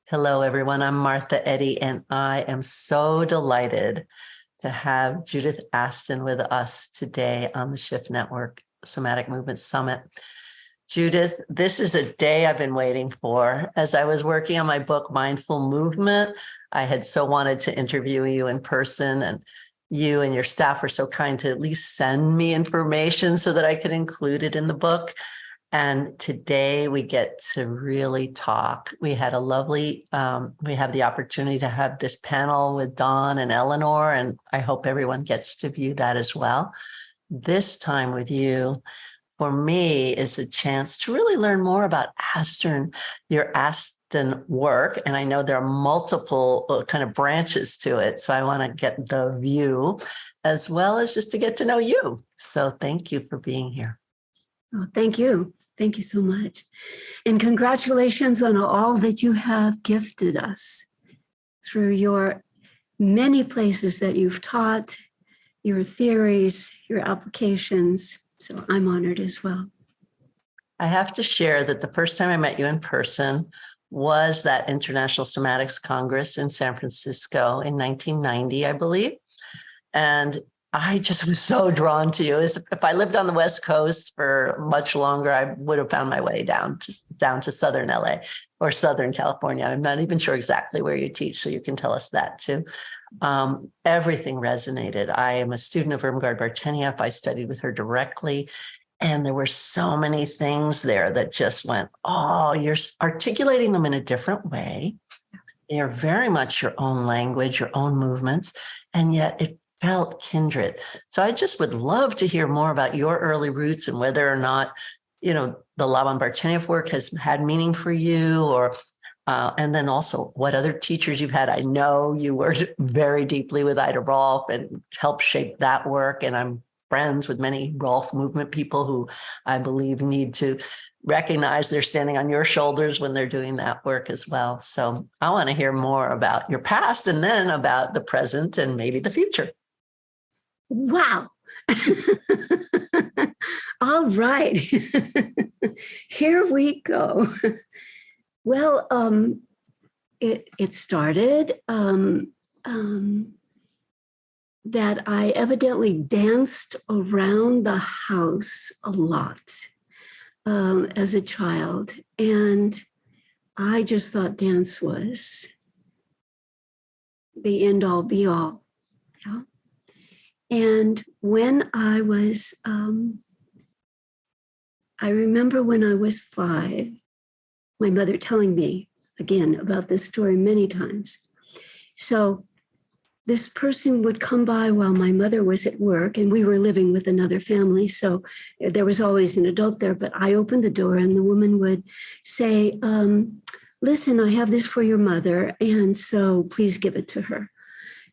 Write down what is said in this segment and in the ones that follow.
Hello, everyone. I'm Martha Eddy, and I am so delighted to have Judith Aston with us today on the Shift Network Somatic Movement Summit. Judith, this is a day I've been waiting for. As I was working on my book, Mindful Movement, I had so wanted to interview you in person, and you and your staff were so kind to at least send me information so that I could include it in the book. And today we get to really talk. We had a lovely, we have the opportunity to have this panel with Dawn and Eleanor, and I hope everyone gets to view that as well. This time with you, for me, is a chance to really learn more about Aston, your Aston work. And I know there are multiple kind of branches to it. So I want to get the view as well as just to get to know you. So thank you for being here. Oh, thank you. Thank you so much. And congratulations on all that you have gifted us through your many places that you've taught, your theories, your applications. So I'm honored as well. I have to share that the first time I met you in person was that International Somatics Congress in San Francisco in 1990, I believe. And I just was so drawn to you. If I lived on the West Coast for much longer, I would have found my way down to Southern LA or Southern California. I'm not even sure exactly where you teach, so you can tell us that too. Everything resonated. I am a student of Irmgard Bartenieff. I studied with her directly. And there were so many things there that just went, oh, you're articulating them in a different way. They are very much your own language, your own movements, and yet it felt kindred. So I just would love to hear more about your early roots and whether or not, the Laban Bartenieff work has had meaning for you, or and then also what other teachers you've had. I know you worked very deeply with Ida Rolf and helped shape that work. And I'm friends with many Rolf movement people who I believe need to recognize they're standing on your shoulders when they're doing that work as well. So I want to hear more about your past and then about the present and maybe the future. Wow. All right. Here we go. Well, it started that I evidently danced around the house a lot as a child. And I just thought dance was the end all be all. Yeah. And when I was, I remember when I was 5, my mother telling me again about this story many times. So this person would come by while my mother was at work, and we were living with another family. So there was always an adult there, but I opened the door and the woman would say, listen, I have this for your mother, and so please give it to her.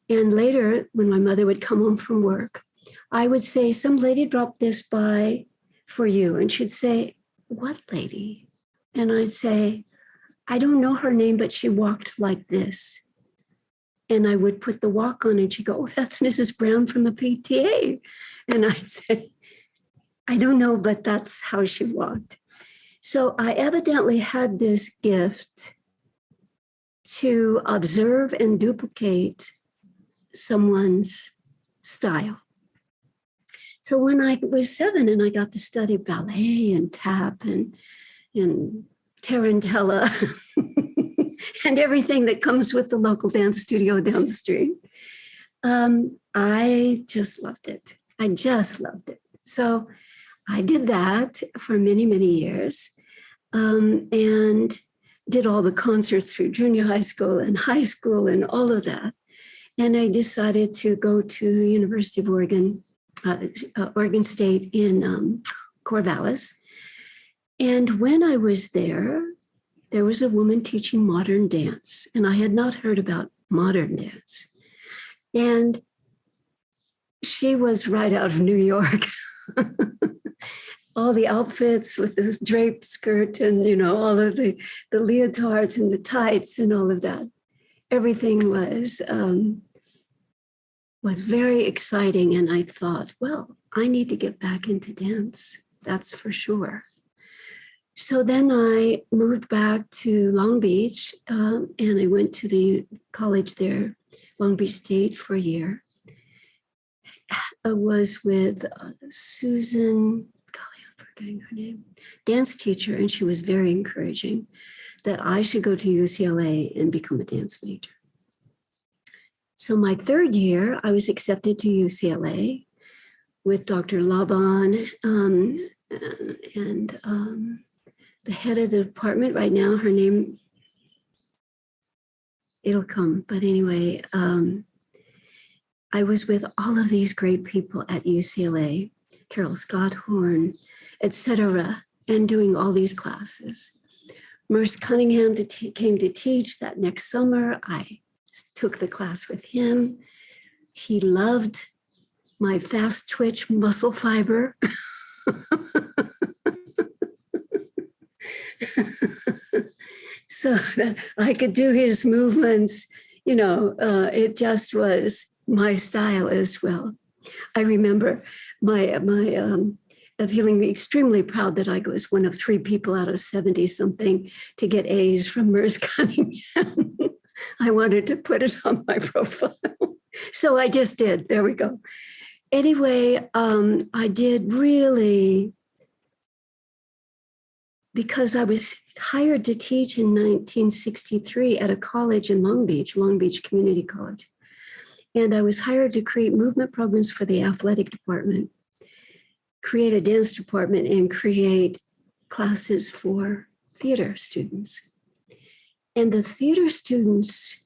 And later, when my mother would come home from work, I would say, some lady dropped this by for you. And she'd say, what lady? And I'd say, I don't know her name, but she walked like this. And I would put the walk on and she'd go, oh, that's Mrs. Brown from the PTA. And I'd say, I don't know, but that's how she walked. So I evidently had this gift to observe and duplicate someone's style. So when I was 7 and I got to study ballet and tap and tarantella and everything that comes with the local dance studio down the street, I just loved it. I just loved it. So I did that for many, many years, and did all the concerts through junior high school and high school and all of that. And I decided to go to the University of Oregon, Oregon State in Corvallis. And when I was there was a woman teaching modern dance, and I had not heard about modern dance. And she was right out of New York. All the outfits with this draped skirt and, all of the leotards and the tights and all of that. Everything was was very exciting. And I thought, well, I need to get back into dance. That's for sure. So then I moved back to Long Beach, and I went to the college there, Long Beach State, for a year. I was with Susan, golly, I'm forgetting her name, dance teacher, and she was very encouraging that I should go to UCLA and become a dance major. So my third year, I was accepted to UCLA with Dr. Laban and the head of the department right now, her name, it'll come. But anyway, I was with all of these great people at UCLA, Carol Scott Horn, etc., and doing all these classes. Merce Cunningham came to teach that next summer. I took the class with him. He loved my fast twitch muscle fiber. So that I could do his movements, it just was my style as well. I remember my feeling extremely proud that I was one of 3 people out of 70 something to get A's from Merce Cunningham. I wanted to put it on my profile. So I just did. There we go. Anyway, I did really, because I was hired to teach in 1963 at a college in Long Beach Community College. And I was hired to create movement programs for the athletic department, create a dance department, and create classes for theater students. And the theater students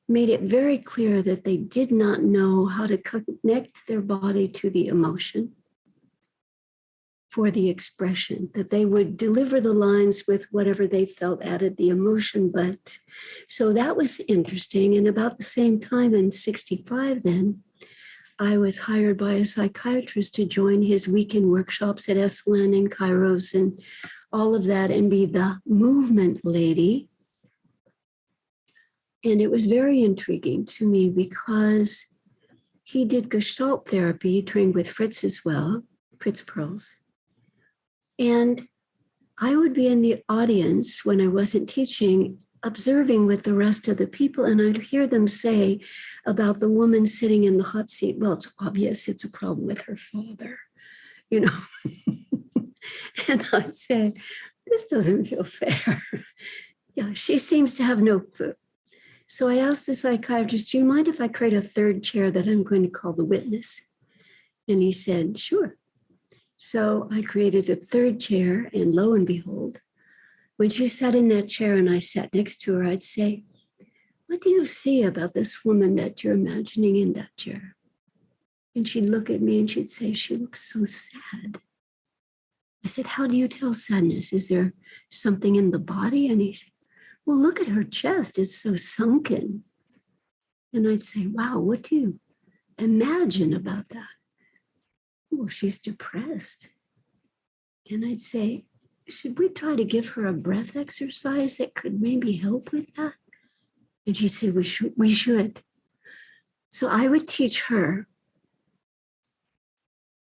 made it very clear that they did not know how to connect their body to the emotion for the expression, that they would deliver the lines with whatever they felt added the emotion. But so that was interesting. And about the same time in 65 then, I was hired by a psychiatrist to join his weekend workshops at Esalen and Kairos and all of that and be the movement lady. And it was very intriguing to me because he did Gestalt therapy, trained with Fritz as well, Fritz Perls. And I would be in the audience when I wasn't teaching, observing with the rest of the people, and I'd hear them say about the woman sitting in the hot seat, well, it's obvious it's a problem with her father, And I'd say, this doesn't feel fair. Yeah, she seems to have no clue. So I asked the psychiatrist, do you mind if I create a third chair that I'm going to call the witness? And he said, sure. So I created a third chair, and lo and behold, when she sat in that chair and I sat next to her, I'd say, what do you see about this woman that you're imagining in that chair? And she'd look at me and she'd say, she looks so sad. I said, how do you tell sadness? Is there something in the body? And he said, well, look at her chest. It's so sunken. And I'd say, wow, what do you imagine about that? Well, she's depressed. And I'd say, should we try to give her a breath exercise that could maybe help with that? And she'd say, we should. So I would teach her.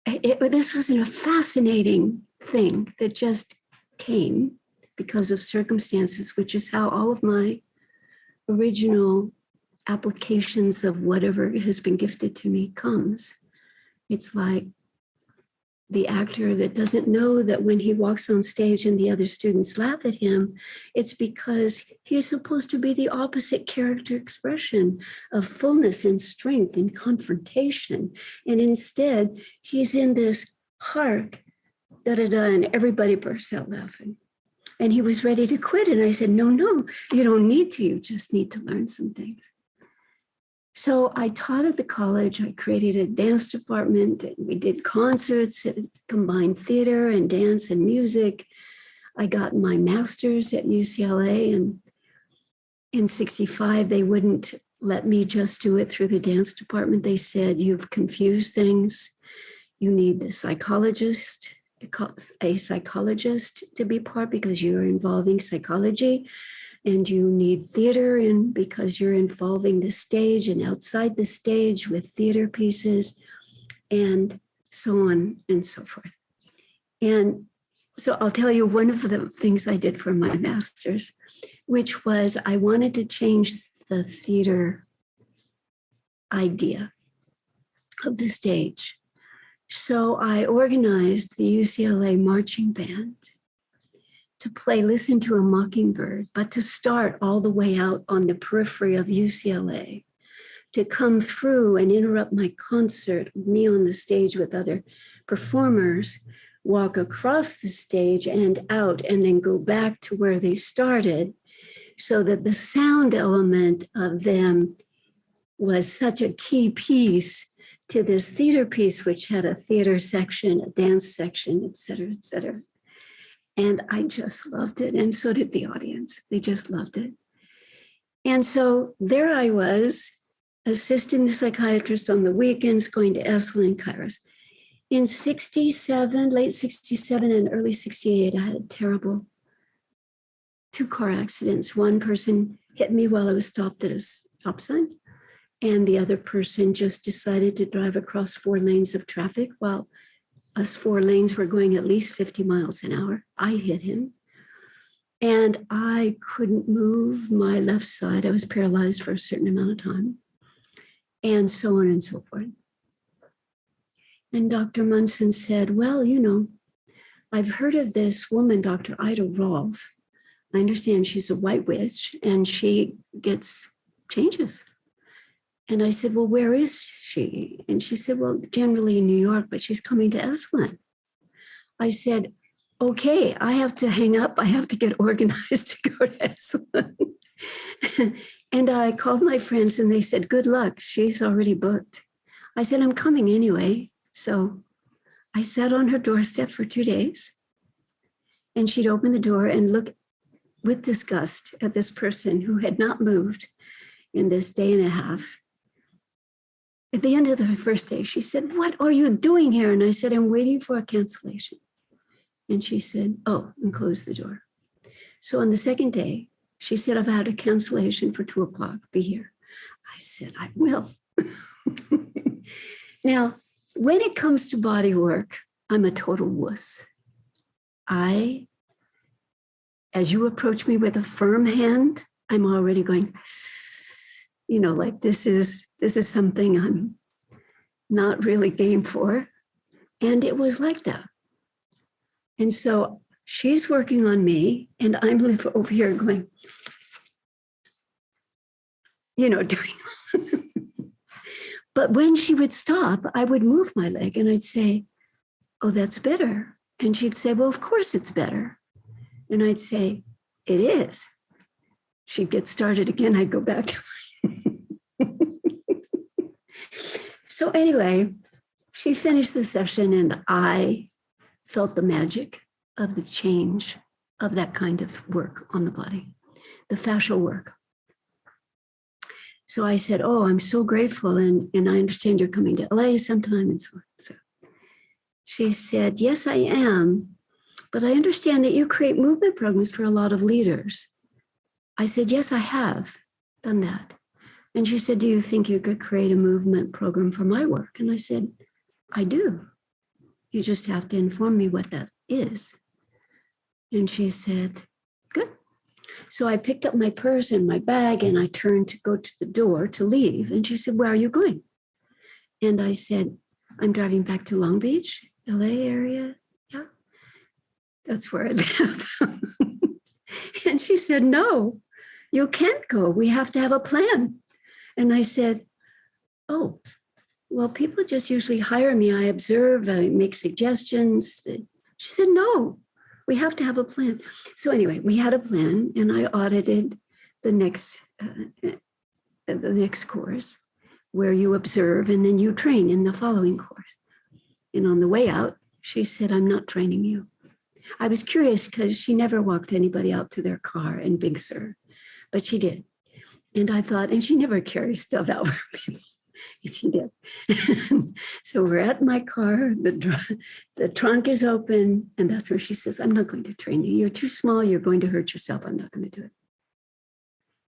This was a fascinating thing that just came because of circumstances, which is how all of my original applications of whatever has been gifted to me comes. It's like the actor that doesn't know that when he walks on stage and the other students laugh at him, it's because he's supposed to be the opposite character expression of fullness and strength and confrontation. And instead, he's in this hark, da-da-da, and everybody bursts out laughing. And he was ready to quit. And I said, no, you don't need to. You just need to learn some things. So I taught at the college. I created a dance department, and we did concerts, combined theater and dance and music. I got my master's at UCLA, and in 65, they wouldn't let me just do it through the dance department. They said, you've confused things. You need a psychologist to be part because you're involving psychology. and you need theater in because you're involving the stage and outside the stage with theater pieces and so on and so forth. And so I'll tell you one of the things I did for my master's, which was I wanted to change the theater idea of the stage. So I organized the UCLA marching band to play Listen to a Mockingbird, but to start all the way out on the periphery of UCLA, to come through and interrupt my concert, me on the stage with other performers, walk across the stage and out, and then go back to where they started, so that the sound element of them was such a key piece to this theater piece, which had a theater section, a dance section, et cetera, et cetera. And I just loved it. And so did the audience. They just loved it. And so there I was, assisting the psychiatrist on the weekends, going to Esalen and Kairos. In 67, late 67 and early 68, I had terrible 2 car accidents. One person hit me while I was stopped at a stop sign, and the other person just decided to drive across 4 lanes of traffic while us 4 lanes were going at least 50 miles an hour. I hit him, and I couldn't move my left side. I was paralyzed for a certain amount of time, and so on and so forth. And Dr. Munson said, well, you know, I've heard of this woman, Dr. Ida Rolf. I understand she's a white witch and she gets changes. And I said, well, where is she? And she said, well, generally in New York, but she's coming to Esalen. I said, okay, I have to hang up. I have to get organized to go to Esalen. And I called my friends and they said, good luck. She's already booked. I said, I'm coming anyway. So I sat on her doorstep for 2 days, and she'd open the door and look with disgust at this person who had not moved in this day and a half. At the end of the first day, she said, what are you doing here? And I said, I'm waiting for a cancellation. And she said, oh, and closed the door. So on the second day, she said, I've had a cancellation for 2 o'clock, be here. I said, I will. Now, when it comes to body work, I'm a total wuss. As you approach me with a firm hand, I'm already going, you know, like this is something I'm not really game for. And it was like that. And so she's working on me, and I'm over here going, you know, doing. But when she would stop, I would move my leg and I'd say, oh, that's better. And she'd say, well, of course it's better. And I'd say, it is. She'd get started again. I'd go back to So anyway, she finished the session and I felt the magic of the change of that kind of work on the body, the fascial work. So I said, oh, I'm so grateful. And I understand you're coming to LA sometime and so on. So she said, yes, I am. But I understand that you create movement programs for a lot of leaders. I said, yes, I have done that. And she said, do you think you could create a movement program for my work? And I said, I do. You just have to inform me what that is. And she said, good. So I picked up my purse and my bag and I turned to go to the door to leave. And she said, where are you going? And I said, I'm driving back to Long Beach, LA area. Yeah, that's where I live. And she said, no, you can't go. We have to have a plan. And I said, oh, well, people just usually hire me. I observe, I make suggestions. She said, no, we have to have a plan. So anyway, we had a plan and I audited the next course where you observe and then you train in the following course. And on the way out, she said, I'm not training you. I was curious because she never walked anybody out to their car in Big Sur, but she did. And I thought, and she never carries stuff out for people. And she did. So we're at my car, the trunk is open, and that's where she says, I'm not going to train you. You're too small, you're going to hurt yourself. I'm not going to do it.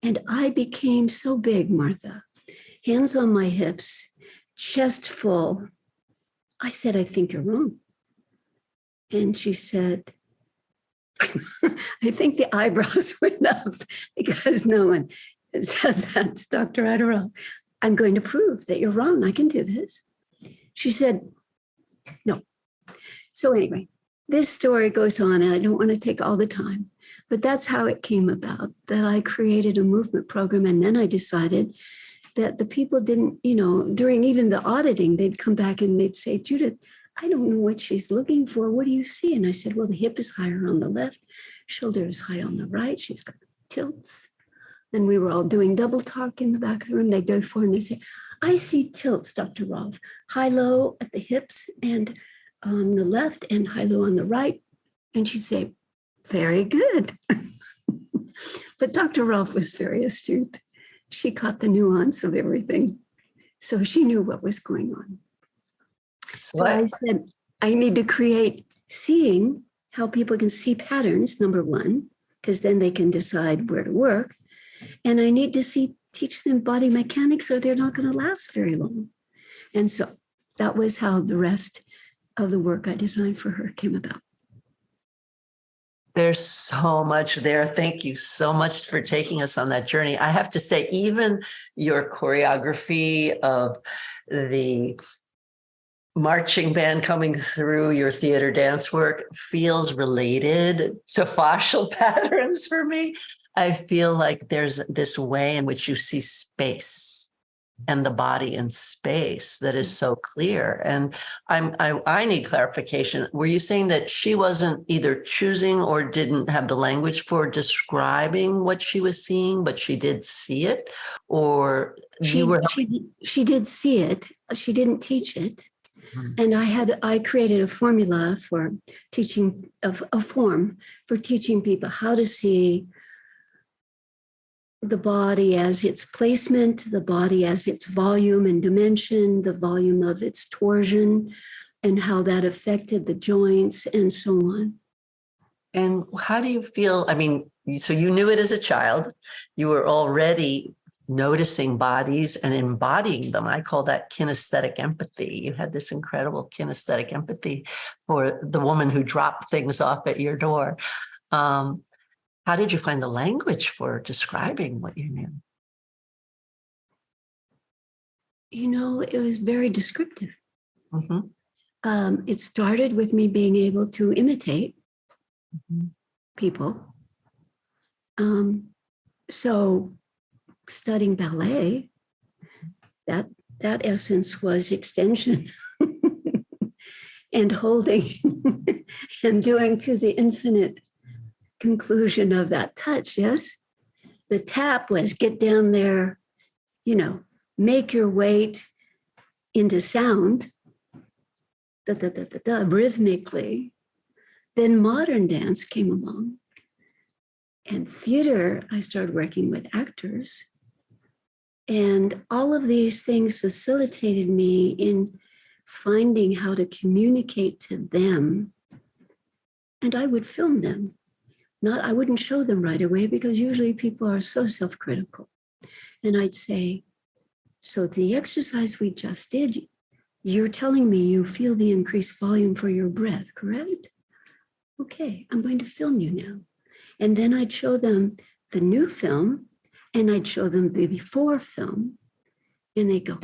And I became so big, Martha, hands on my hips, chest full. I said, I think you're wrong. And she said, I think the eyebrows went up because no one says that to Dr. Adderall. I'm going to prove that you're wrong. I can do this. She said, no. So anyway, this story goes on, and I don't want to take all the time, but that's how it came about, that I created a movement program. And then I decided that the people didn't, during even the auditing, they'd come back and they'd say, Judith, I don't know what she's looking for. What do you see? And I said, well, the hip is higher on the left, shoulder is high on the right. She's got tilts. And we were all doing double talk in the back of the room. They'd go forward and they say, I see tilts, Dr. Rolf, high-low at the hips and on the left and high-low on the right. And she'd say, very good. But Dr. Rolf was very astute. She caught the nuance of everything. So she knew what was going on. So I said, I need to create seeing how people can see patterns, number one, because then they can decide where to work. And I need to teach them body mechanics or they're not going to last very long. And so that was how the rest of the work I designed for her came about. There's so much there. Thank you so much for taking us on that journey. I have to say, even your choreography of the marching band coming through your theater dance work feels related to fascial patterns for me. I feel like there's this way in which you see space and the body in space that is so clear. And I need clarification. Were you saying that she wasn't either choosing or didn't have the language for describing what she was seeing, but she did see it? Or she did see it. She didn't teach it. And I created a formula for teaching, a form for teaching people how to see the body as its placement, the body as its volume and dimension, the volume of its torsion, and how that affected the joints and so on. And how do you feel? I mean, so you knew it as a child. You were already noticing bodies and embodying them. I call that kinesthetic empathy. You had this incredible kinesthetic empathy for the woman who dropped things off at your door. How did you find the language for describing what you knew? It was very descriptive. Mm-hmm. It started with me being able to imitate people. So studying ballet, that essence was extension and holding and doing to the infinite conclusion of that touch. Yes, the tap was get down there, make your weight into sound, rhythmically. Then modern dance came along, and theater, I started working with actors, and all of these things facilitated me in finding how to communicate to them. And I would film them. I wouldn't show them right away because usually people are so self-critical. And I'd say, so the exercise we just did, you're telling me you feel the increased volume for your breath, correct? Okay, I'm going to film you now. And then I'd show them the new film and I'd show them the before film. And they go,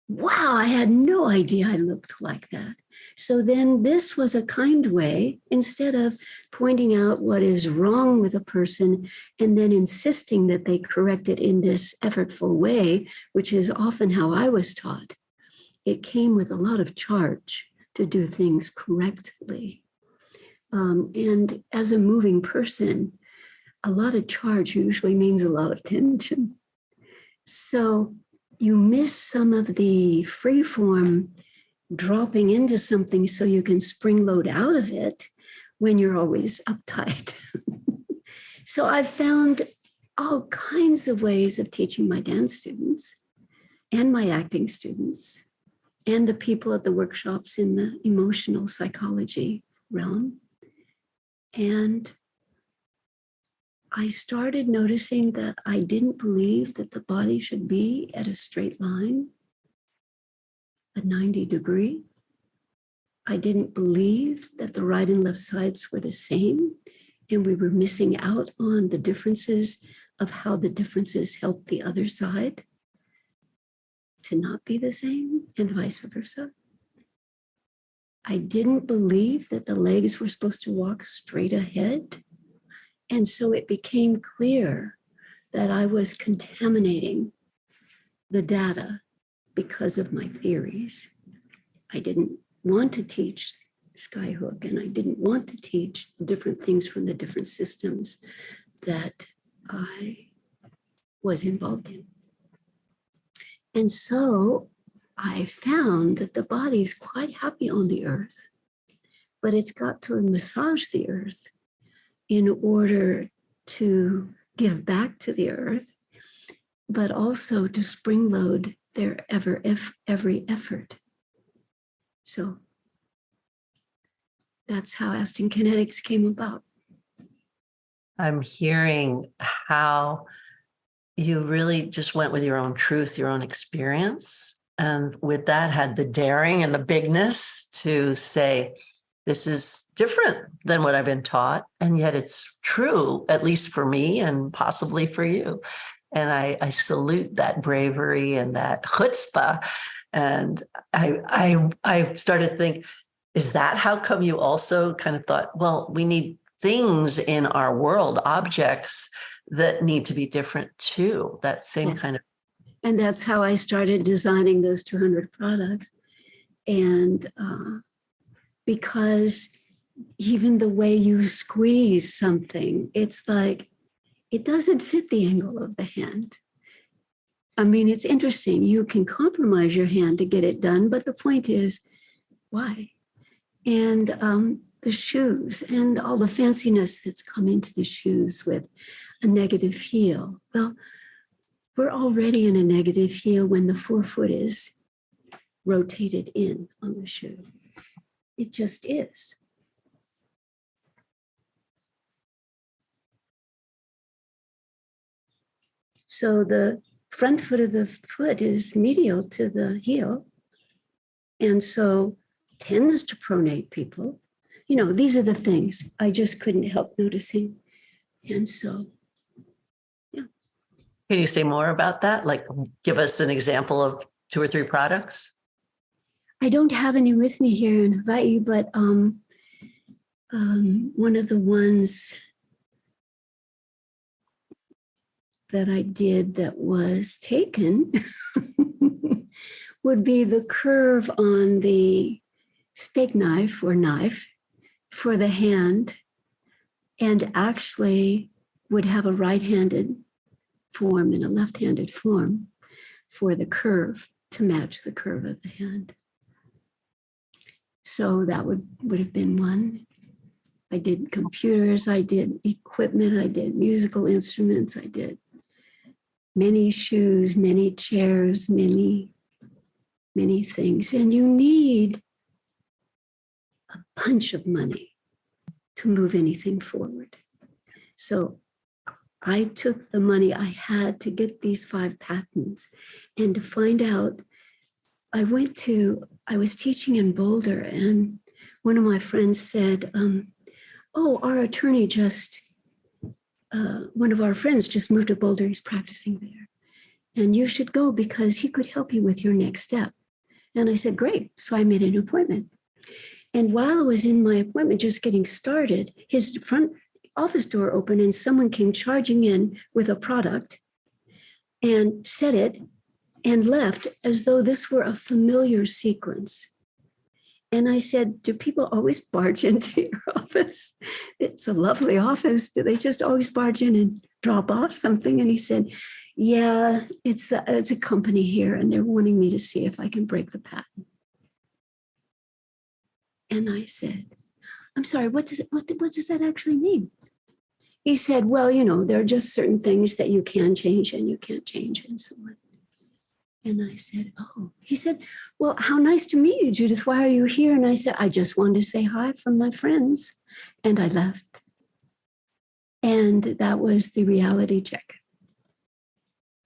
wow, I had no idea I looked like that. So then this was a kind way, instead of pointing out what is wrong with a person and then insisting that they correct it in this effortful way, which is often how I was taught. It came with a lot of charge to do things correctly. And as a moving person, a lot of charge usually means a lot of tension. So you miss some of the free form dropping into something so you can spring load out of it when you're always uptight. So I've found all kinds of ways of teaching my dance students and my acting students and the people at the workshops in the emotional psychology realm. And I started noticing that I didn't believe that the body should be at a straight line, a 90 degree. I didn't believe that the right and left sides were the same, and we were missing out on the differences of how the differences help the other side to not be the same, and vice versa. I didn't believe that the legs were supposed to walk straight ahead. And so it became clear that I was contaminating the data because of my theories. I didn't want to teach skyhook, and I didn't want to teach the different things from the different systems that I was involved in. And so I found that the body's quite happy on the earth, but it's got to massage the earth in order to give back to the earth, but also to spring load their every effort. So that's how Aston Kinetics came about. I'm hearing how you really just went with your own truth, your own experience. And with that had the daring and the bigness to say, this is different than what I've been taught. And yet it's true, at least for me and possibly for you. And I salute that bravery and that chutzpah. And I started to think, is that how come you also kind of thought, well, we need things in our world, objects that need to be different too, that same Yes. kind of. And that's how I started designing those 200 products. And because even the way you squeeze something, it's like, it doesn't fit the angle of the hand. I mean, it's interesting. You can compromise your hand to get it done, but the point is, why? And the shoes and all the fanciness that's come into the shoes with a negative heel. Well, we're already in a negative heel when the forefoot is rotated in on the shoe. It just is. So the front foot of the foot is medial to the heel. And so tends to pronate people. You know, these are the things I just couldn't help noticing. And so, yeah. Can you say more about that? Like, give us an example of 2 or 3 products. I don't have any with me here in Hawaii, but one of the ones that I did that was taken would be the curve on the steak knife or knife for the hand, and actually would have a right-handed form and a left-handed form for the curve to match the curve of the hand. So that would have been one. I did computers, I did equipment, I did musical instruments, I did many shoes, many chairs, many things. And you need a bunch of money to move anything forward. So I took the money I had to get these 5 patents and to find out. I was teaching in Boulder, and one of my friends said, oh, our attorney one of our friends just moved to Boulder, he's practicing there. And you should go because he could help you with your next step. And I said, great. So I made an appointment. And while I was in my appointment, just getting started, his front office door opened and someone came charging in with a product and said it and left as though this were a familiar sequence. And I said, do people always barge into your office? It's a lovely office. Do they just always barge in and drop off something? And he said, yeah, it's a company here and they're wanting me to see if I can break the patent. And I said, I'm sorry, what does that actually mean? He said, well, there are just certain things that you can change and you can't change and so on. And I said, oh, he said, well, how nice to meet you, Judith. Why are you here? And I said, I just wanted to say hi from my friends. And I left. And that was the reality check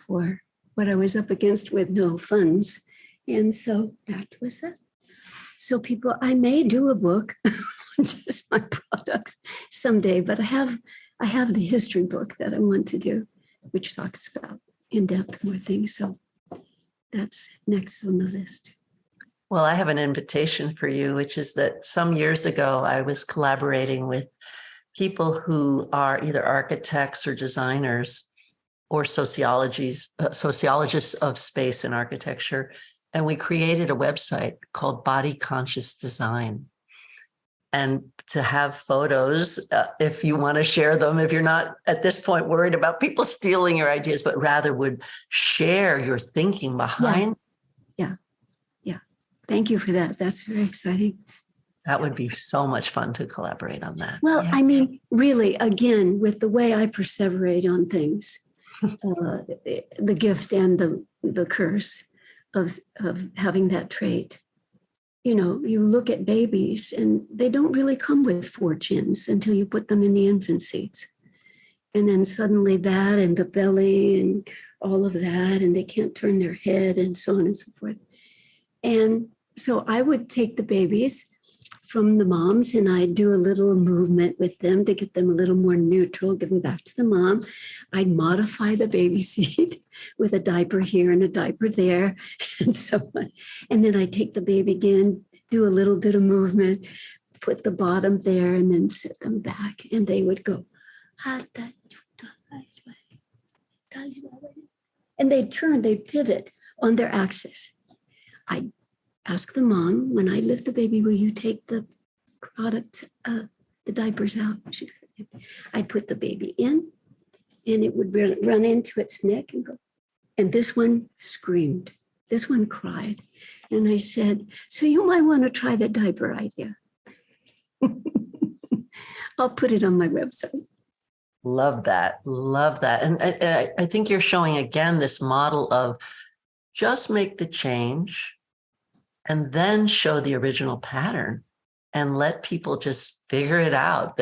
for what I was up against with no funds. And so that was that. So people, I may do a book on just my product someday, but I have the history book that I want to do, which talks about in depth more things. So that's next on the list. Well, I have an invitation for you, which is that some years ago, I was collaborating with people who are either architects or designers or sociologists of space and architecture. And we created a website called Body Conscious Design. And to have photos, if you want to share them, if you're not at this point worried about people stealing your ideas, but rather would share your thinking behind. Yeah. Thank you for that. That's very exciting. That would be so much fun to collaborate on that. Well, Yeah. I mean, really, again, with the way I perseverate on things, the gift and the curse of having that trait. You know, you look at babies and they don't really come with 4 chins until you put them in the infant seats. And then suddenly that and the belly and all of that, and they can't turn their head and so on and so forth. And so I would take the babies from the moms and I'd do a little movement with them to get them a little more neutral, give them back to the mom. I'd modify the baby seat with a diaper here and a diaper there and so on. And then I'd take the baby again, do a little bit of movement, put the bottom there and then sit them back. And they would go, and they'd turn, they'd pivot on their axis. I'd ask the mom, when I lift the baby, will you take the product, the diapers out? I'd put the baby in and it would run into its neck and go. And this one screamed. This one cried. And I said, so you might want to try the diaper idea. I'll put it on my website. Love that. Love that. And I think you're showing again this model of just make the change and then show the original pattern and let people just figure it out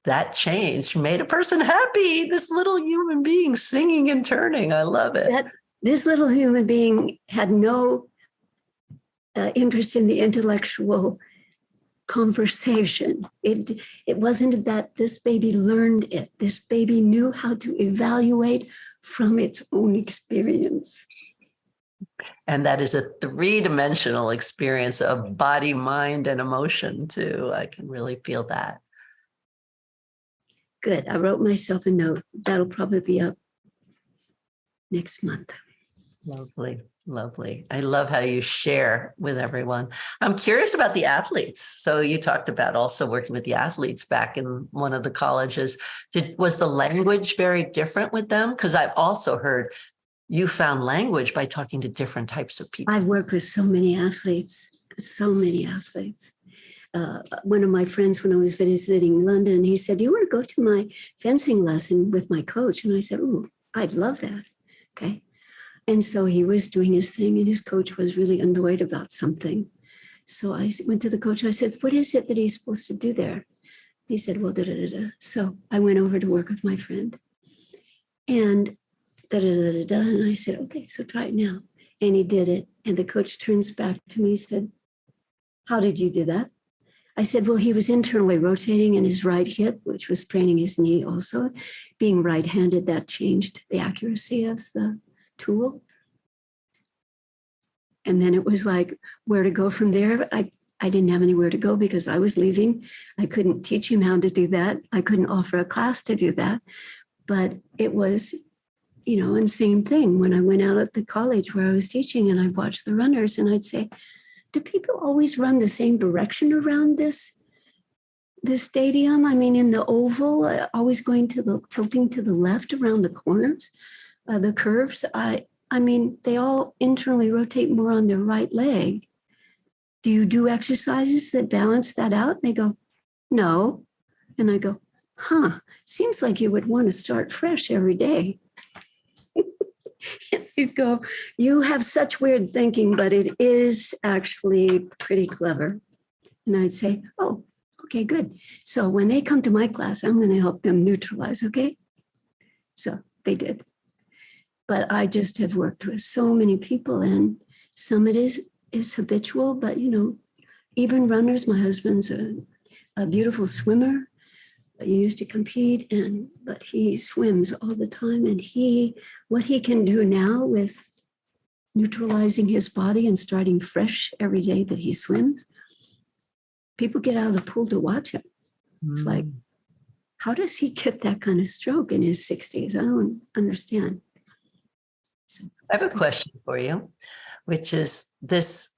that change made a person happy. This little human being singing and turning. I love it. This little human being had no interest in the intellectual conversation. It wasn't that this baby learned it. This baby knew how to evaluate from its own experience. And that is a 3-dimensional experience of body, mind, and emotion too. I can really feel that. Good. I wrote myself a note. That'll probably be up next month. Lovely. Lovely. I love how you share with everyone. I'm curious about the athletes. So you talked about also working with the athletes back in one of the colleges. Was the language very different with them? Because I've also heard you found language by talking to different types of people. I've worked with so many athletes. One of my friends, when I was visiting London, he said, you want to go to my fencing lesson with my coach? And I said, ooh, I'd love that. Okay. And so he was doing his thing and his coach was really annoyed about something. So I went to the coach. I said, what is it that he's supposed to do there? He said, well, da-da-da-da. So I went over to work with my friend and da-da-da-da-da. And I said, okay, so try it now. And he did it. And the coach turns back to me and said, how did you do that? I said, well, he was internally rotating in his right hip, which was straining his knee also. Being right-handed, that changed the accuracy of the tool. And then it was like, where to go from there? I didn't have anywhere to go because I was leaving. I couldn't teach him how to do that. I couldn't offer a class to do that. But it was, and same thing when I went out at the college where I was teaching and I watched the runners and I'd say, do people always run the same direction around this stadium? I mean, in the oval, always tilting to the left around the corners, the curves. I mean, they all internally rotate more on their right leg. Do you do exercises that balance that out? And they go, no. And I go, seems like you would want to start fresh every day. You'd go, you have such weird thinking, but it is actually pretty clever. And I'd say, oh, okay, good. So when they come to my class, I'm going to help them neutralize, okay? So they did. But I just have worked with so many people, and some it is habitual, but even runners. My husband's a beautiful swimmer. He used to compete, but he swims all the time. And what he can do now with neutralizing his body and starting fresh every day that he swims, people get out of the pool to watch him. It's like, how does he get that kind of stroke in his 60s? I don't understand. So, I have a question for you, which is this.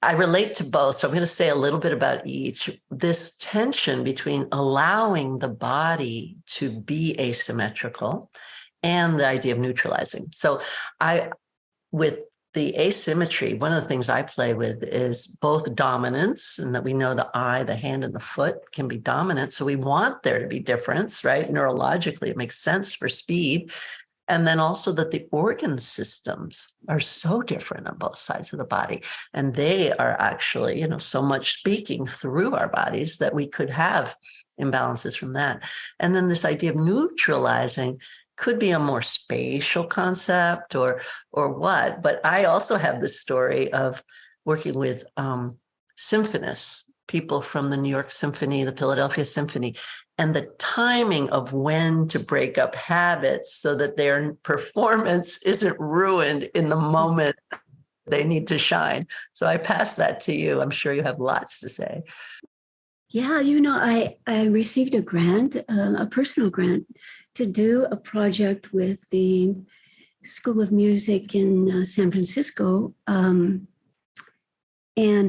I relate to both, so I'm going to say a little bit about each. This tension between allowing the body to be asymmetrical and the idea of neutralizing. So with the asymmetry, one of the things I play with is both dominance, and that we know the eye, the hand, and the foot can be dominant. So we want there to be difference, right? Neurologically, it makes sense for speed. And then also that the organ systems are so different on both sides of the body. And they are actually, so much speaking through our bodies that we could have imbalances from that. And then this idea of neutralizing could be a more spatial concept or what. But I also have this story of working with symphonists, people from the New York Symphony, the Philadelphia Symphony, and the timing of when to break up habits so that their performance isn't ruined in the moment they need to shine. So I pass that to you. I'm sure you have lots to say. Yeah, I received a grant, a personal grant, to do a project with the School of Music in San Francisco, and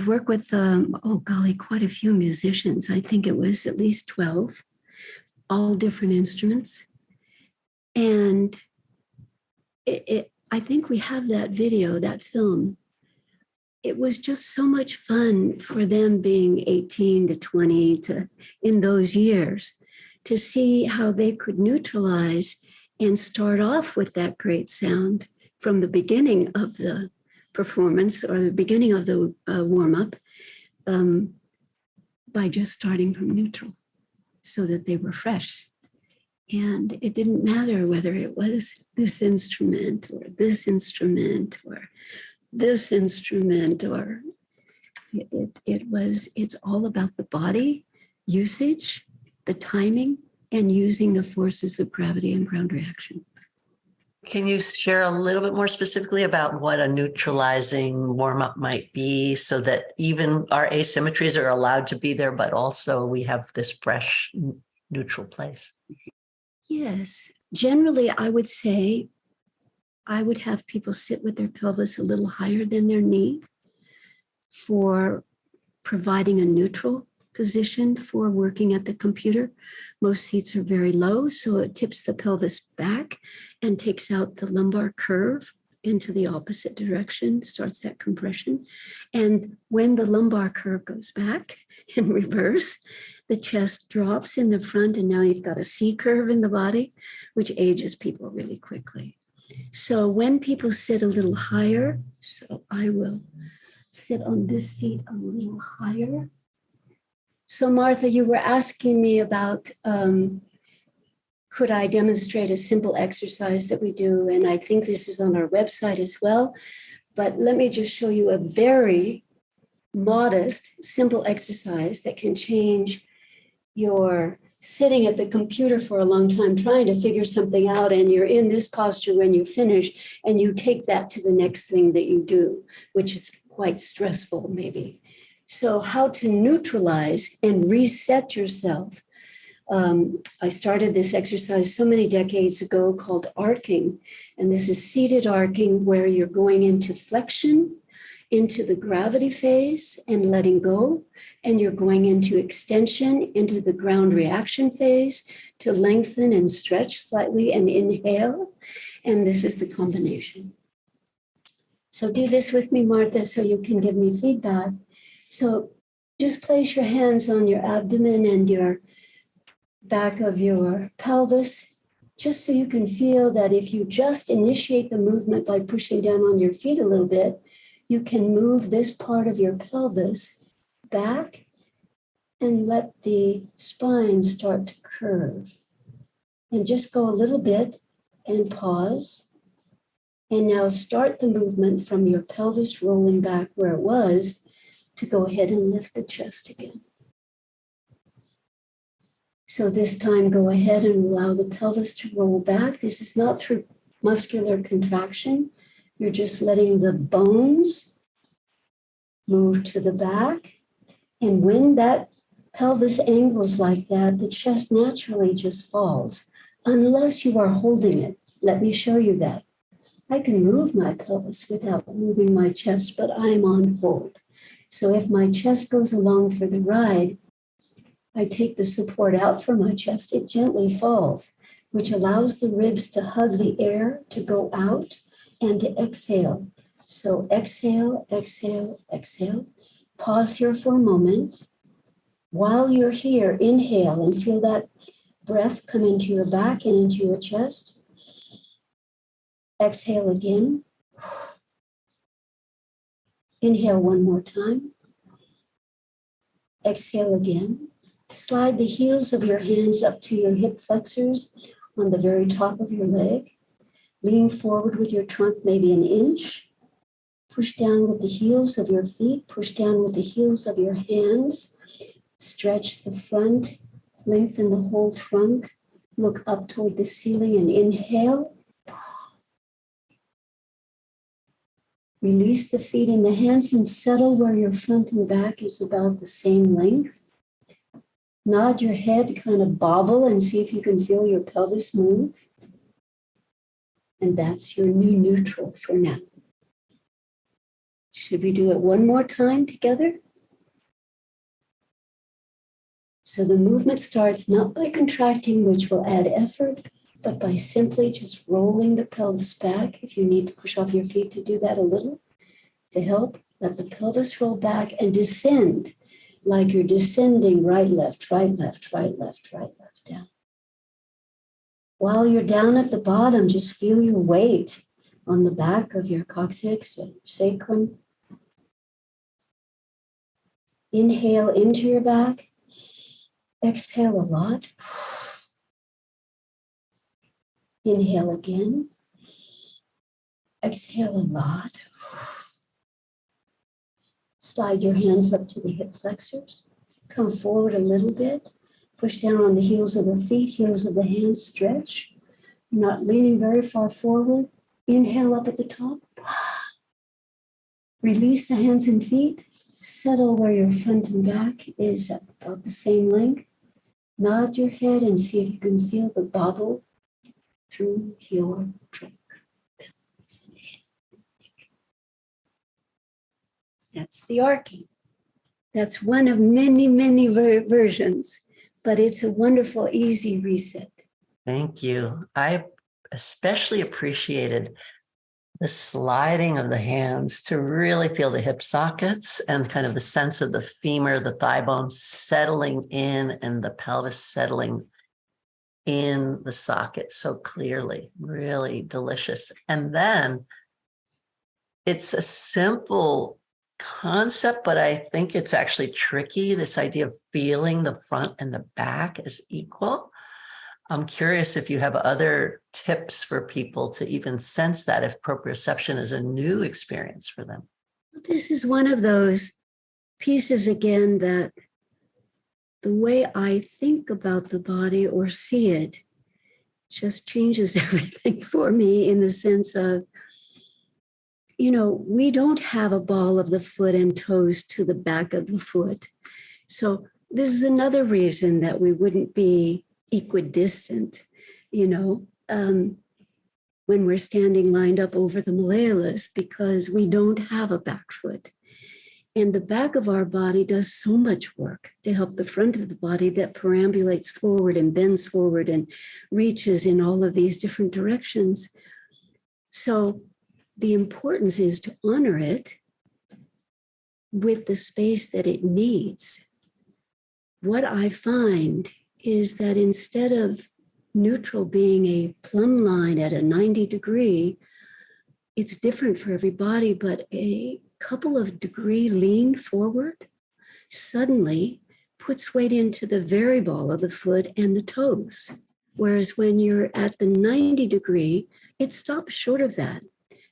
work with, quite a few musicians. I think it was at least 12, all different instruments. And I think we have that video, that film. It was just so much fun for them being 18 to 20 in those years to see how they could neutralize and start off with that great sound from the beginning of the performance or the beginning of the warm-up, by just starting from neutral so that they were fresh. And it didn't matter whether it was this instrument or this instrument or this instrument, or it's all about the body usage, the timing, and using the forces of gravity and ground reaction. Can you share a little bit more specifically about what a neutralizing warm-up might be so that even our asymmetries are allowed to be there, but also we have this fresh, neutral place? Yes. Generally, I would say I would have people sit with their pelvis a little higher than their knee for providing a neutral position for working at the computer. Most seats are very low, so it tips the pelvis back and takes out the lumbar curve into the opposite direction, starts that compression. And when the lumbar curve goes back in reverse, the chest drops in the front, and now you've got a C curve in the body, which ages people really quickly. So when people sit a little higher, so I will sit on this seat a little higher. So Martha, you were asking me about, could I demonstrate a simple exercise that we do? And I think this is on our website as well. But let me just show you a very modest, simple exercise that can change your sitting at the computer for a long time trying to figure something out, and you're in this posture when you finish, and you take that to the next thing that you do, which is quite stressful maybe. So how to neutralize and reset yourself. I started this exercise so many decades ago called arcing, and this is seated arcing where you're going into flexion, into the gravity phase and letting go, and you're going into extension, into the ground reaction phase to lengthen and stretch slightly and inhale, and this is the combination. So do this with me, Martha, so you can give me feedback. So just place your hands on your abdomen and your back of your pelvis, just so you can feel that if you just initiate the movement by pushing down on your feet a little bit, you can move this part of your pelvis back and let the spine start to curve. And just go a little bit and pause. And now start the movement from your pelvis rolling back where it was to go ahead and lift the chest again. So this time, go ahead and allow the pelvis to roll back. This is not through muscular contraction. You're just letting the bones move to the back. And when that pelvis angles like that, the chest naturally just falls, unless you are holding it. Let me show you that. I can move my pelvis without moving my chest, but I'm on hold. So if my chest goes along for the ride, I take the support out from my chest, it gently falls, which allows the ribs to hug the air, to go out, and to exhale. So exhale, exhale, exhale. Pause here for a moment. While you're here, inhale and feel that breath come into your back and into your chest. Exhale again. Inhale one more time. Exhale again. Slide the heels of your hands up to your hip flexors on the very top of your leg. Lean forward with your trunk maybe an inch. Push down with the heels of your feet. Push down with the heels of your hands. Stretch the front. Lengthen the whole trunk. Look up toward the ceiling and inhale. Release the feet and the hands and settle where your front and back is about the same length. Nod your head, kind of bobble and see if you can feel your pelvis move. And that's your new neutral for now. Should we do it one more time together? So the movement starts not by contracting, which will add effort, but by simply just rolling the pelvis back. If you need to push off your feet to do that a little, to help, let the pelvis roll back and descend like you're descending right, left, right, left, right, left, right, left, down. While you're down at the bottom, just feel your weight on the back of your coccyx or sacrum. Inhale into your back. Exhale a lot. Inhale again. Exhale a lot. Slide your hands up to the hip flexors. Come forward a little bit. Push down on the heels of the feet, heels of the hands, stretch. You're not leaning very far forward. Inhale up at the top. Release the hands and feet. Settle where your front and back is at about the same length. Nod your head and see if you can feel the bobble through your trunk. That's the arcing. That's one of many, many versions, but it's a wonderful, easy reset. Thank you. I especially appreciated the sliding of the hands to really feel the hip sockets and kind of the sense of the femur, the thigh bone settling in and the pelvis settling in the socket so clearly. Really delicious. And then it's a simple concept, but I think it's actually tricky, this idea of feeling the front and the back as equal. I'm curious if you have other tips for people to even sense that if proprioception is a new experience for them. This is one of those pieces, again, that the way I think about the body or see it just changes everything for me in the sense of, we don't have a ball of the foot and toes to the back of the foot. So this is another reason that we wouldn't be equidistant, when we're standing lined up over the malleolus, because we don't have a back foot. And the back of our body does so much work to help the front of the body that perambulates forward and bends forward and reaches in all of these different directions. So the importance is to honor it with the space that it needs. What I find is that instead of neutral being a plumb line at a 90 degree, it's different for everybody, but a couple of degree lean forward suddenly puts weight into the very ball of the foot and the toes. Whereas when you're at the 90 degree, it stops short of that,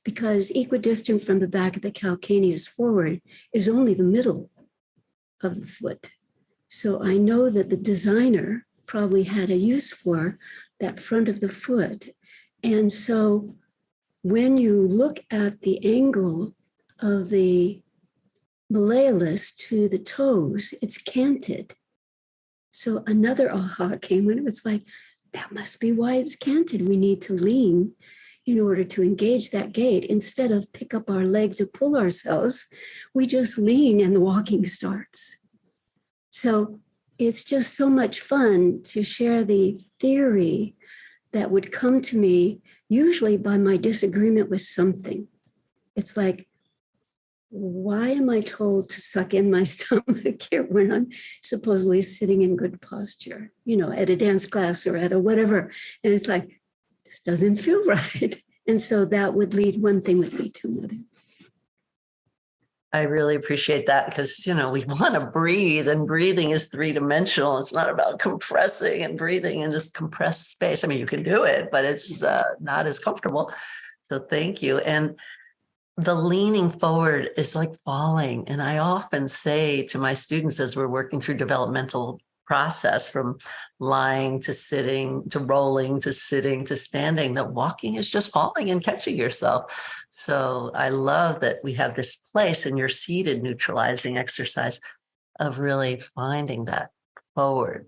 because equidistant from the back of the calcaneus forward is only the middle of the foot. So I know that the designer probably had a use for that front of the foot. And so when you look at the angle of the malleolus to the toes, it's canted. So another aha came when it was like, that must be why it's canted. We need to lean in order to engage that gait. Instead of pick up our leg to pull ourselves, we just lean and the walking starts. So it's just so much fun to share the theory that would come to me, usually by my disagreement with something. It's like, why am I told to suck in my stomach here when I'm supposedly sitting in good posture, at a dance class or at a whatever? And it's like, this doesn't feel right. And so that would lead, one thing would lead to another. I really appreciate that because, we want to breathe, and breathing is three-dimensional. It's not about compressing and breathing in just compressed space. I mean, you can do it, but it's not as comfortable. So thank you. And the leaning forward is like falling. And I often say to my students as we're working through developmental process, from lying to sitting to rolling to sitting to standing, that walking is just falling and catching yourself. So I love that we have this place in your seated neutralizing exercise of really finding that forward.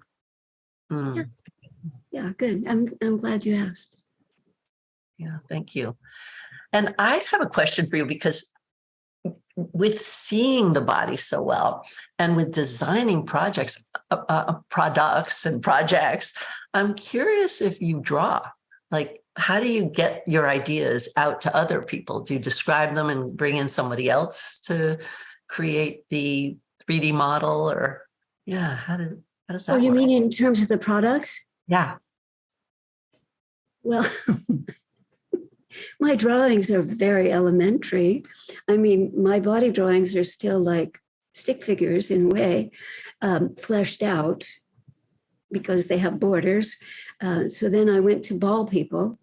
Yeah, good. I'm glad you asked. Yeah, thank you. And I have a question for you, because with seeing the body so well and with designing products and projects, I'm curious if you draw. Like, how do you get your ideas out to other people? Do you describe them and bring in somebody else to create the 3D model? Or, yeah, how does that Oh, you work? mean in terms of the products? Yeah. Well, my drawings are very elementary. I mean, my body drawings are still like stick figures in a way, fleshed out because they have borders. So then I went to ball people,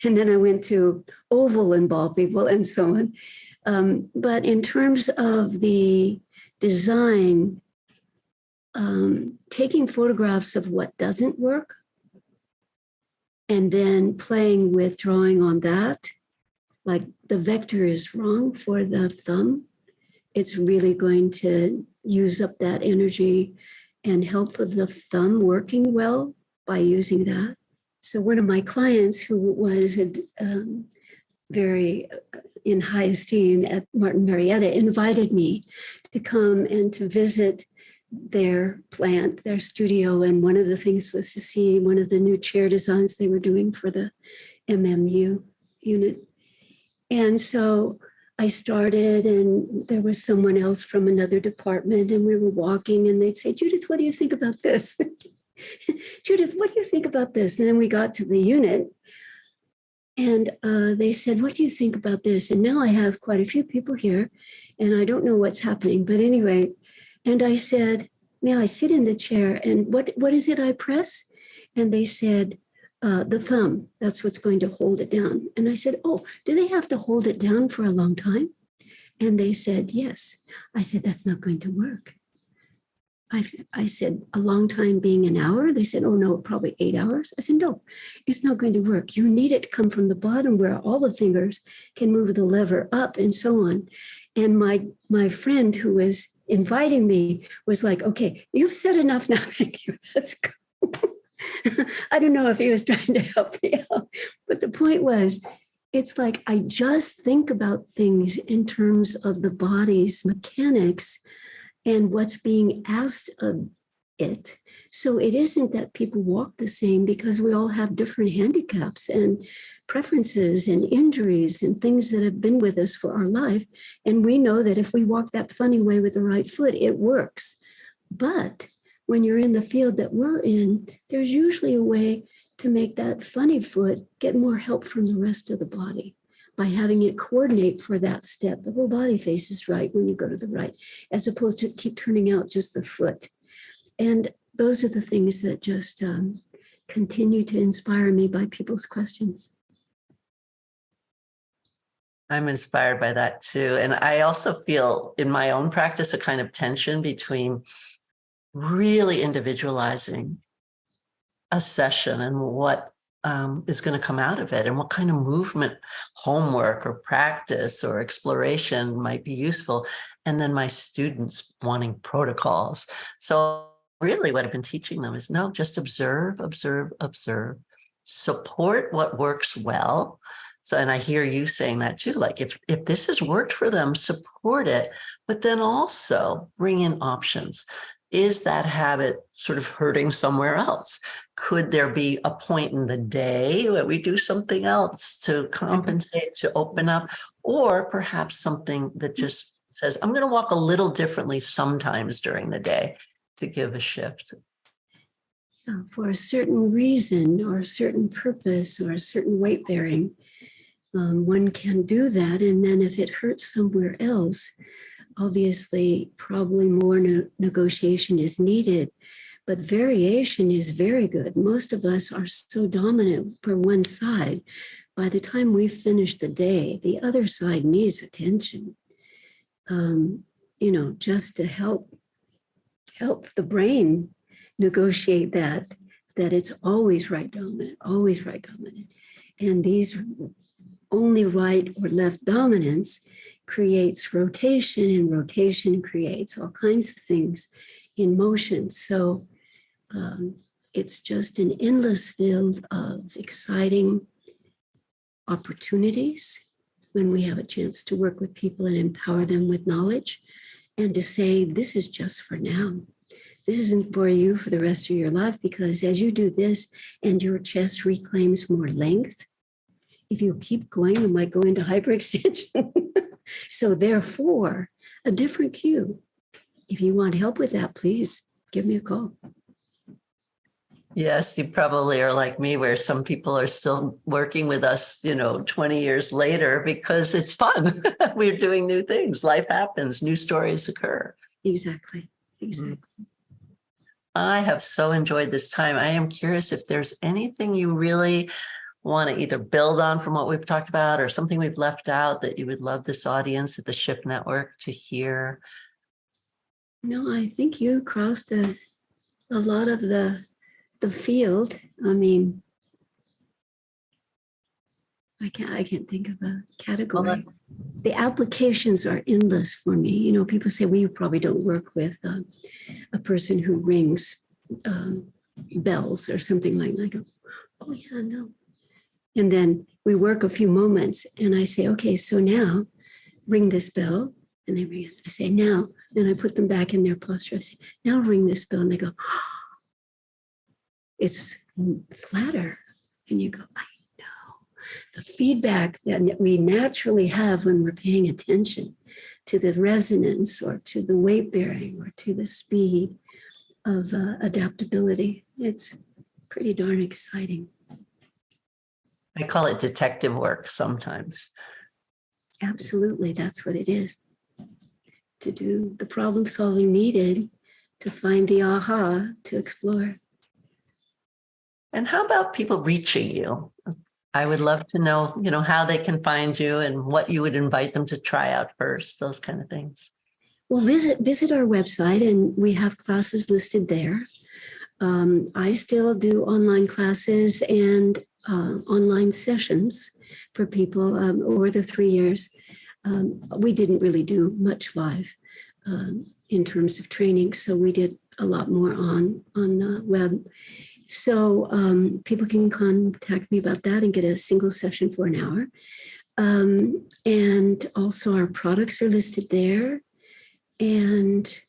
and then I went to oval and ball people, and so on. But in terms of the design, taking photographs of what doesn't work, and then playing with drawing on that, like the vector is wrong for the thumb, it's really going to use up that energy and help with the thumb working well by using that. So one of my clients, who was very in high esteem at Martin Marietta, invited me to come and to visit their plant, their studio. And one of the things was to see one of the new chair designs they were doing for the MMU unit. And so I started, and there was someone else from another department, and we were walking, and they'd say, Judith, what do you think about this? Judith, what do you think about this? And then we got to the unit, and they said, what do you think about this? And now I have quite a few people here, and I don't know what's happening. But anyway, and I said, may I sit in the chair? And what is it I press? And they said, the thumb. That's what's going to hold it down. And I said, oh, do they have to hold it down for a long time? And they said, yes. I said, that's not going to work. I said, a long time being an hour? They said, oh, no, probably 8 hours. I said, no, it's not going to work. You need it to come from the bottom where all the fingers can move the lever up and so on. And my friend who was inviting me was like, okay, you've said enough now. Thank you. Let's go. I don't know if he was trying to help me out, but the point was, it's like I just think about things in terms of the body's mechanics and what's being asked of it. So it isn't that people walk the same, because we all have different handicaps and preferences and injuries and things that have been with us for our life. And we know that if we walk that funny way with the right foot, it works. But when you're in the field that we're in, there's usually a way to make that funny foot get more help from the rest of the body. by having it coordinate for that step. The whole body faces right when you go to the right, as opposed to keep turning out just the foot. And those are the things that just continue to inspire me by people's questions. I'm inspired by that too. And I also feel in my own practice a kind of tension between really individualizing a session and what is going to come out of it and what kind of movement, homework or practice or exploration might be useful. And then my students wanting protocols. So really what I've been teaching them is no, just observe, observe, observe, support what works well. So, and I hear you saying that too, like if this has worked for them, support it, but then also bring in options. Is that habit sort of hurting somewhere else? Could there be a point in the day where we do something else to compensate, to open up, or perhaps something that just says, I'm going to walk a little differently sometimes during the day to give a shift? For a certain reason or a certain purpose or a certain weight bearing, one can do that. And then if it hurts somewhere else, obviously, probably more negotiation is needed, but variation is very good. Most of us are so dominant for one side. By the time we finish the day, the other side needs attention, just to help the brain negotiate that it's always right dominant, always right dominant. And these only right or left dominance creates rotation, and rotation creates all kinds of things in motion. So it's just an endless field of exciting opportunities when we have a chance to work with people and empower them with knowledge, and to say, this is just for now. This isn't for you for the rest of your life, because as you do this and your chest reclaims more length, if you keep going, you might go into hyperextension. So therefore, a different cue. If you want help with that, please give me a call. Yes, you probably are like me, where some people are still working with us, 20 years later, because it's fun. We're doing new things. Life happens. New stories occur. Exactly. I have so enjoyed this time. I am curious if there's anything you really want to either build on from what we've talked about, or something we've left out that you would love this audience at the Shift Network to hear. No, I think you crossed a lot of the field. I mean, I can't think of a category. Well, the applications are endless for me. People say, well, you probably don't work with a person who rings bells or something like that. I go, oh yeah, no. And then we work a few moments and I say, okay, so now ring this bell. And they ring it. I say, now. Then I put them back in their posture. I say, now ring this bell. And they go, oh. It's flatter. And you go, I know. The feedback that we naturally have when we're paying attention to the resonance or to the weight bearing or to the speed of adaptability, it's pretty darn exciting. I call it detective work sometimes. Absolutely, that's what it is. To do the problem solving needed to find the aha, to explore. And how about people reaching you? I would love to know, how they can find you and what you would invite them to try out first, those kind of things. Well, visit our website and we have classes listed there. I still do online classes and online sessions for people over the 3 years. We didn't really do much live in terms of training, so we did a lot more on the web. So people can contact me about that and get a single session for an hour. And also our products are listed there, and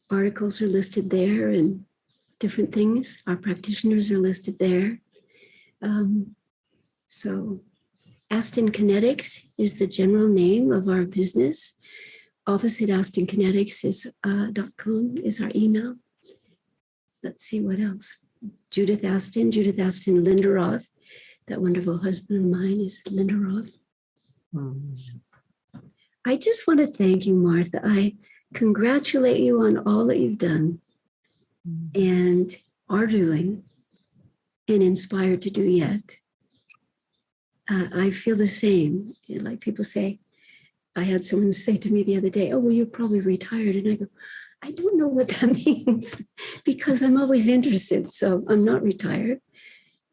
articles are listed there, and different things. Our practitioners are listed there. So Aston Kinetics is the general name of our business. Office at astonkinetics.com is our email. Let's see what else. Judith Aston, Linda Roth. That wonderful husband of mine is Linda Roth. Mm. I just want to thank you, Martha. I congratulate you on all that you've done and are doing and inspired to do yet. I feel the same. Like people say, I had someone say to me the other day, "Oh, well, you're probably retired." And I go, I don't know what that means because I'm always interested. So I'm not retired.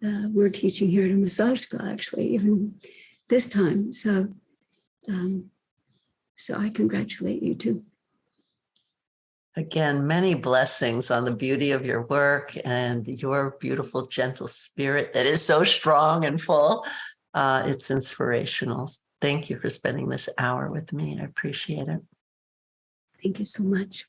We're teaching here at a massage school, actually, even this time. So I congratulate you too. Again, many blessings on the beauty of your work and your beautiful, gentle spirit that is so strong and full. It's inspirational. Thank you for spending this hour with me. I appreciate it. Thank you so much.